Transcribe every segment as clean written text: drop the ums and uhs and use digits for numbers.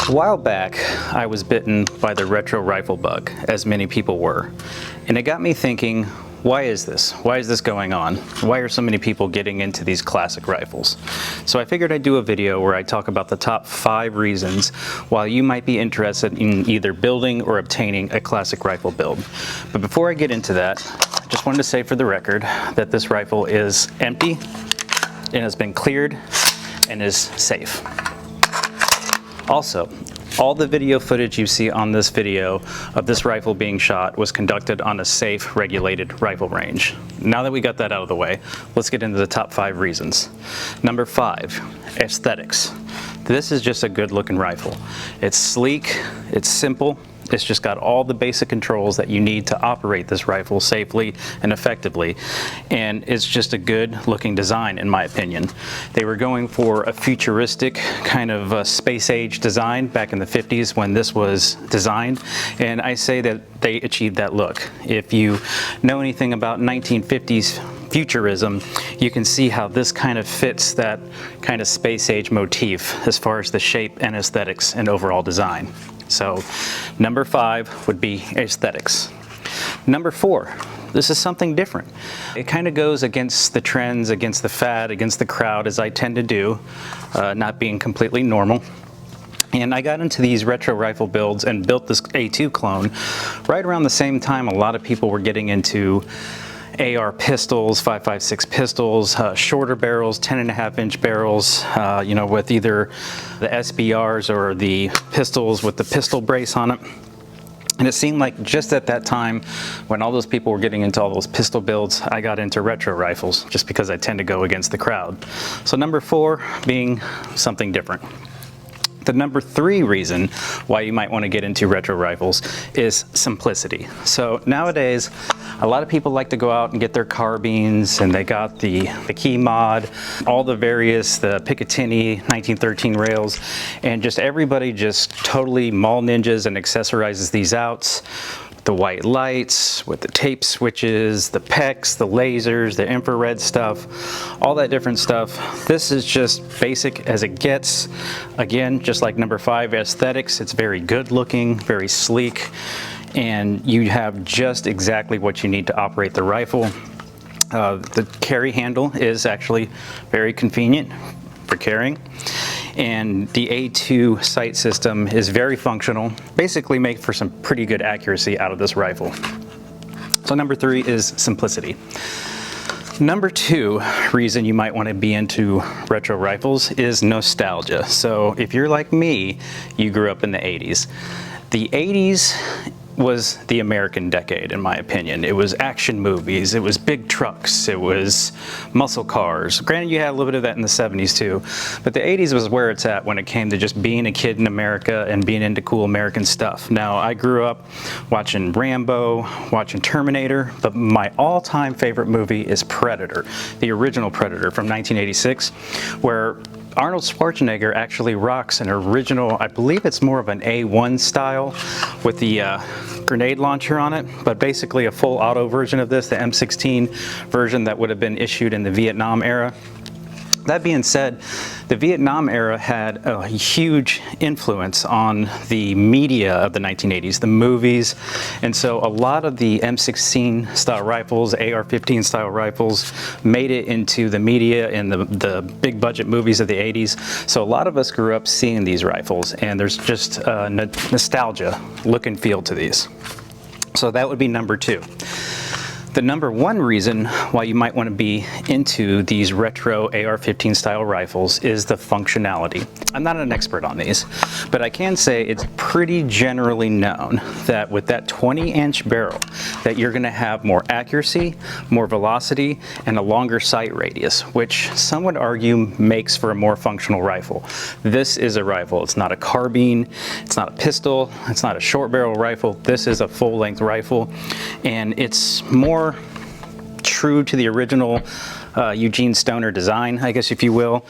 A while back, I was bitten by the retro rifle bug, as many people were. And it got me thinking, why is this? Why is this going on? Why are so many people getting into these classic rifles? So I figured I'd do a video where I talk about the top 5 reasons why you might be interested in either building or obtaining a classic rifle build. But before I get into that, I just wanted to say for the record that this rifle is empty and has been cleared and is safe. Also, all the video footage you see on this video of this rifle being shot was conducted on a safe, regulated rifle range. Now that we got that out of the way, let's get into the top 5 reasons. Number 5, aesthetics. This is just a good looking rifle. It's sleek, it's simple, it's just got all the basic controls that you need to operate this rifle safely and effectively, and it's just a good looking design in my opinion. They were going for a futuristic kind of space age design back in the 50s when this was designed, and I say that they achieved that look. If you know anything about 1950s futurism, you can see how this kind of fits that kind of space age motif as far as the shape and aesthetics and overall design. So number 5 would be aesthetics. Number 4, this is something different. It kind of goes against the trends, against the fad, against the crowd, as I tend to do, not being completely normal. And I got into these retro rifle builds and built this A2 clone right around the same time a lot of people were getting into AR pistols, 5.56 pistols, shorter barrels, 10.5-inch barrels, with either the SBRs or the pistols with the pistol brace on it. And it seemed like just at that time, when all those people were getting into all those pistol builds, I got into retro rifles, just because I tend to go against the crowd. So number 4 being something different. The number 3 reason why you might want to get into retro rifles is simplicity. So nowadays, a lot of people like to go out and get their carbines, and they got the key mod, all the various, the Picatinny 1913 rails, and just everybody just totally mall ninjas and accessorizes these out. The white lights with the tape switches, the PEX, the lasers, the infrared stuff, all that different stuff. This is just basic as it gets. Again, just like number 5, aesthetics, it's very good looking, very sleek, and you have just exactly what you need to operate the rifle. The carry handle is actually very convenient for carrying. And the A2 sight system is very functional, basically make for some pretty good accuracy out of this rifle. So number 3 is simplicity. Number 2 reason you might want to be into retro rifles is nostalgia. So if you're like me, you grew up in the 80s. The 80s was the American decade, in my opinion. It was action movies, it was big trucks, it was muscle cars. Granted, you had a little bit of that in the 70s too, but the 80s was where it's at when it came to just being a kid in America and being into cool American stuff. Now, I grew up watching Rambo, watching Terminator, but my all-time favorite movie is Predator, the original Predator from 1986, where Arnold Schwarzenegger actually rocks an original, I believe it's more of an A1 style with the grenade launcher on it, but basically a full auto version of this, the M16 version that would have been issued in the Vietnam era. That being said, the Vietnam era had a huge influence on the media of the 1980s, the movies, and so a lot of the M16 style rifles, AR15 style rifles, made it into the media and the big budget movies of the 80s. So a lot of us grew up seeing these rifles, and there's just nostalgia look and feel to these. So that would be number 2. The number 1 reason why you might want to be into these retro AR-15 style rifles is the functionality. I'm not an expert on these, but I can say it's pretty generally known that with that 20-inch barrel that you're going to have more accuracy, more velocity, and a longer sight radius, which some would argue makes for a more functional rifle. This is a rifle. It's not a carbine, it's not a pistol, it's not a short barrel rifle. This is a full-length rifle, and it's more true to the original Eugene Stoner design, I guess if you will.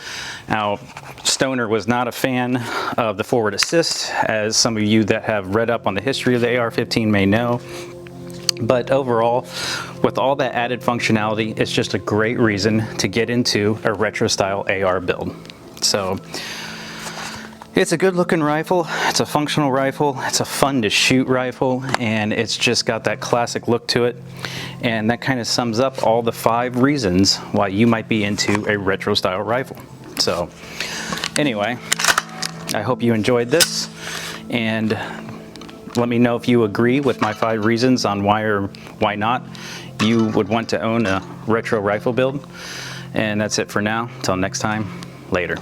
Now, Stoner was not a fan of the forward assist, as some of you that have read up on the history of the AR-15 may know. But overall, with all that added functionality, it's just a great reason to get into a retro style AR build. So It's a good looking rifle, it's a functional rifle, it's a fun to shoot rifle, and it's just got that classic look to it. And that kind of sums up all the 5 reasons why you might be into a retro style rifle. So anyway, I hope you enjoyed this, and let me know if you agree with my 5 reasons on why or why not you would want to own a retro rifle build. And that's it for now. Until next time, later.